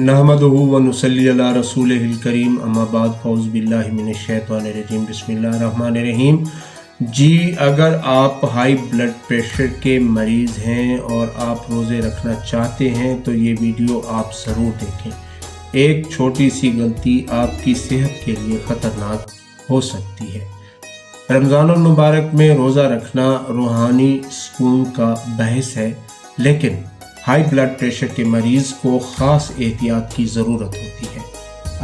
नहमदुहु व नुसल्ली अला रसूलिहिल करीम अम्मा बाद फ़ौज़ बिल्लाहि मिनश शैतानिर रजीम बिस्मिल्लाहिर रहमानिर रहीम। जी, अगर आप हाई ब्लड प्रेशर के मरीज़ हैं और आप रोज़े रखना चाहते हैं तो ये वीडियो आप ज़रूर देखें। एक छोटी सी गलती आपकी सेहत के लिए ख़तरनाक हो सकती है। रमज़ानुल मुबारक में रोज़ा रखना रूहानी सुकून का बहस है, लेकिन हाई ब्लड प्रेशर के मरीज़ को ख़ास एहतियात की ज़रूरत होती है।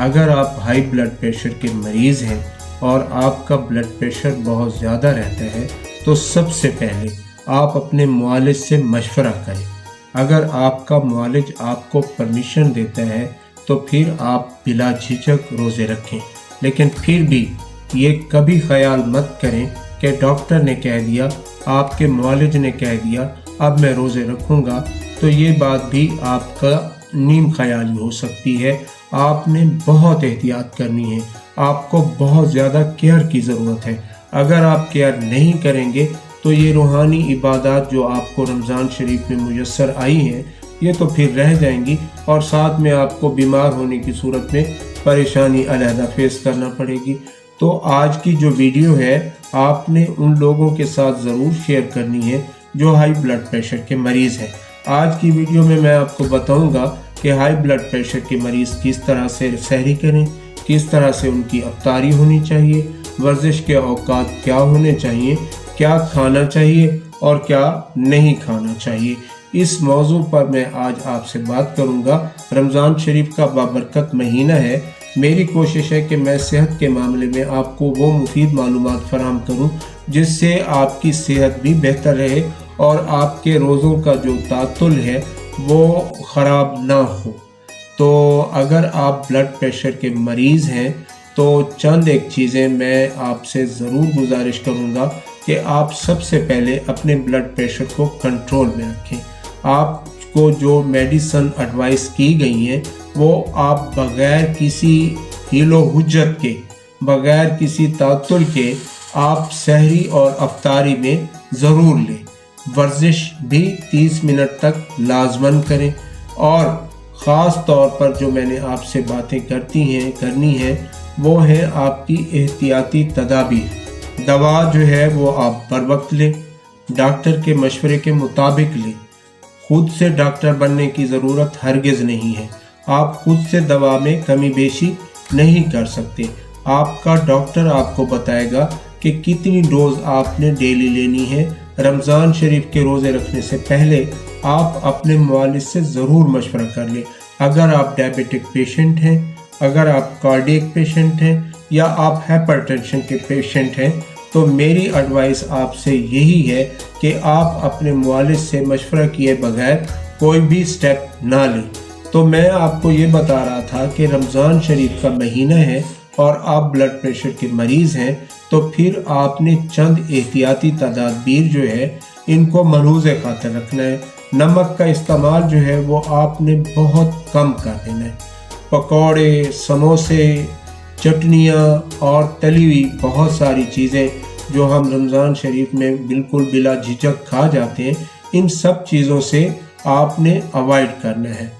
अगर आप हाई ब्लड प्रेशर के मरीज़ हैं और आपका ब्लड प्रेशर बहुत ज़्यादा रहता है तो सबसे पहले आप अपने मुआलिज से मशवरा करें। अगर आपका मुआलिज आपको परमिशन देता है तो फिर आप बिला झिझक रोज़े रखें, लेकिन फिर भी ये कभी ख्याल मत करें कि डॉक्टर ने कह दिया, आपके मुआलिज ने कह दिया, अब मैं रोज़े रखूँगा, तो ये बात भी आपका नीम ख्याली हो सकती है। आपने बहुत एहतियात करनी है, आपको बहुत ज़्यादा केयर की ज़रूरत है। अगर आप केयर नहीं करेंगे तो ये रूहानी इबादत जो आपको रमज़ान शरीफ में मुयस्सर आई हैं, ये तो फिर रह जाएंगी और साथ में आपको बीमार होने की सूरत में परेशानी अलहदा फेस करना पड़ेगी। तो आज की जो वीडियो है आपने उन लोगों के साथ ज़रूर शेयर करनी है जो हाई ब्लड प्रेशर के मरीज़ हैं। आज की वीडियो में मैं आपको बताऊंगा कि हाई ब्लड प्रेशर के मरीज़ किस तरह से सहरी करें, किस तरह से उनकी अफ्तारी होनी चाहिए, वर्जिश के औकात क्या होने चाहिए, क्या खाना चाहिए और क्या नहीं खाना चाहिए। इस मौजू पर मैं आज आपसे बात करूंगा। रमज़ान शरीफ का बाबरकत महीना है। मेरी कोशिश है कि मैं सेहत के मामले में आपको वो मुफीद मालूमात फराहम करूं जिससे आपकी सेहत भी बेहतर रहे और आपके रोज़ों का जो तातुल है वो ख़राब ना हो। तो अगर आप ब्लड प्रेशर के मरीज़ हैं तो चंद एक चीज़ें मैं आपसे ज़रूर गुजारिश करूँगा कि आप सबसे पहले अपने ब्लड प्रेशर को कंट्रोल में रखें। आपको जो मेडिसिन एडवाइस की गई हैं वो आप बग़ैर किसी हीलो हुज्जत के, बग़ैर किसी तातुल के आप सहरी और अफ्तारी में ज़रूर लें। वर्जिश भी 30 मिनट तक लाजमन करें और ख़ास तौर पर जो मैंने आपसे बातें करनी है वो है आपकी एहतियाती तदाबीर। दवा जो है वो आप बर वक्त लें, डॉक्टर के मशवरे के मुताबिक लें। खुद से डॉक्टर बनने की ज़रूरत हरगिज़ नहीं है। आप खुद से दवा में कमी बेशी नहीं कर सकते। आपका डॉक्टर आपको बताएगा कि कितनी डोज आपने डेली लेनी है। रमज़ान शरीफ के रोज़े रखने से पहले आप अपने मुआलिज से ज़रूर मशवरा कर लें। अगर आप डायबिटिक पेशेंट हैं, अगर आप कार्डियक पेशेंट हैं या आप हाइपरटेंशन के पेशेंट हैं तो मेरी एडवाइस आपसे यही है कि आप अपने मुआलिज से मशवरा किए बगैर कोई भी स्टेप ना लें। तो मैं आपको ये बता रहा था कि रमज़ान शरीफ का महीना है और आप ब्लड प्रेशर के मरीज़ हैं तो फिर आपने चंद एहतियाती तदाबीर जो है इनको मलहूज़ खातिर रखना है। नमक का इस्तेमाल जो है वो आपने बहुत कम कर देना है। पकौड़े, समोसे, चटनियाँ और तली हुई बहुत सारी चीज़ें जो हम रमज़ान शरीफ में बिल्कुल बिला झिझक खा जाते हैं, इन सब चीज़ों से आपने अवॉइड करना है।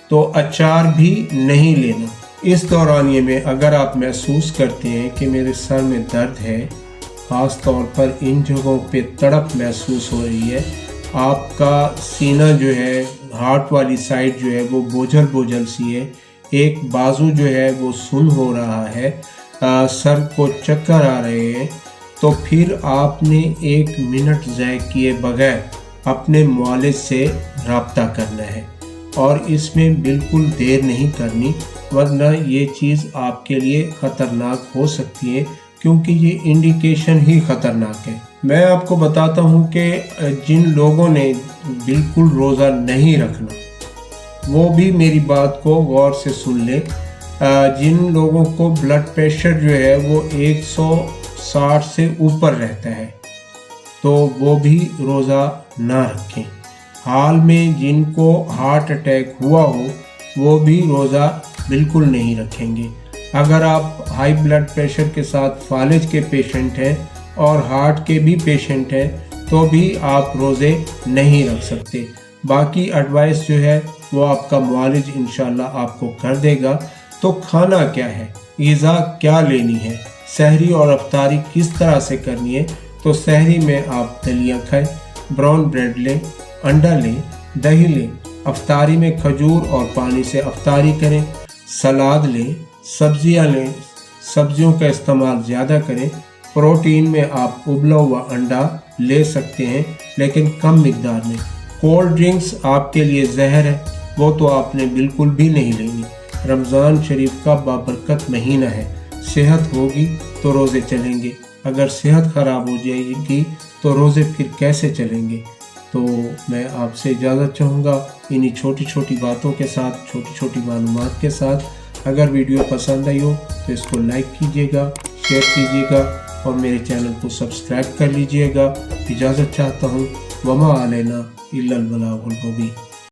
तो अचार भी नहीं लेना। इस दौरानिए में अगर आप महसूस करते हैं कि मेरे सर में दर्द है, ख़ास तौर पर इन जगहों पे तड़प महसूस हो रही है, आपका सीना जो है, हार्ट वाली साइड जो है वो बोझल बोझल सी है, एक बाजू जो है वो सुन हो रहा है, सर को चक्कर आ रहे हैं, तो फिर आपने 1 मिनट ज़ाय किए बगैर अपने मुआलिज से रब्ता करना है और इसमें बिल्कुल देर नहीं करनी, वरना ये चीज़ आपके लिए ख़तरनाक हो सकती है क्योंकि ये इंडिकेशन ही ख़तरनाक है। मैं आपको बताता हूँ कि जिन लोगों ने बिल्कुल रोज़ा नहीं रखना वो भी मेरी बात को गौर से सुन लें। जिन लोगों को ब्लड प्रेशर जो है वो 160 से ऊपर रहता है तो वो भी रोज़ा ना रखें। हाल में जिनको हार्ट अटैक हुआ हो वो भी रोज़ा बिल्कुल नहीं रखेंगे। अगर आप हाई ब्लड प्रेशर के साथ फालिज के पेशेंट हैं और हार्ट के भी पेशेंट हैं तो भी आप रोज़े नहीं रख सकते। बाकी एडवाइस जो है वो आपका मुआलिज इंशाल्लाह आपको कर देगा। तो खाना क्या है, ग़िज़ा क्या लेनी है, सहरी और अफ्तारी किस तरह से करनी है। तो सहरी में आप दलिया खाएं, ब्राउन ब्रेड लें, अंडा लें, दही लें। अफ्तारी में खजूर और पानी से अफ्तारी करें। सलाद लें, सब्जियां लें, सब्जियों का इस्तेमाल ज़्यादा करें। प्रोटीन में आप उबला हुआ अंडा ले सकते हैं, लेकिन कम मिकदार में। कोल्ड ड्रिंक्स आपके लिए जहर है, वो तो आपने बिल्कुल भी नहीं लेनी। रमज़ान शरीफ का बाबरकत महीना है, सेहत होगी तो रोज़े चलेंगे, अगर सेहत ख़राब हो जाएगी तो रोज़े फिर कैसे चलेंगे। तो मैं आपसे इजाज़त चाहूँगा इन्हीं छोटी छोटी बातों के साथ, छोटी छोटी मालूमात के साथ। अगर वीडियो पसंद आई हो तो इसको लाइक कीजिएगा, शेयर कीजिएगा और मेरे चैनल को सब्सक्राइब कर लीजिएगा। इजाज़त चाहता हूँ। वमा अलैना इल्लल बलागुल मुबीन।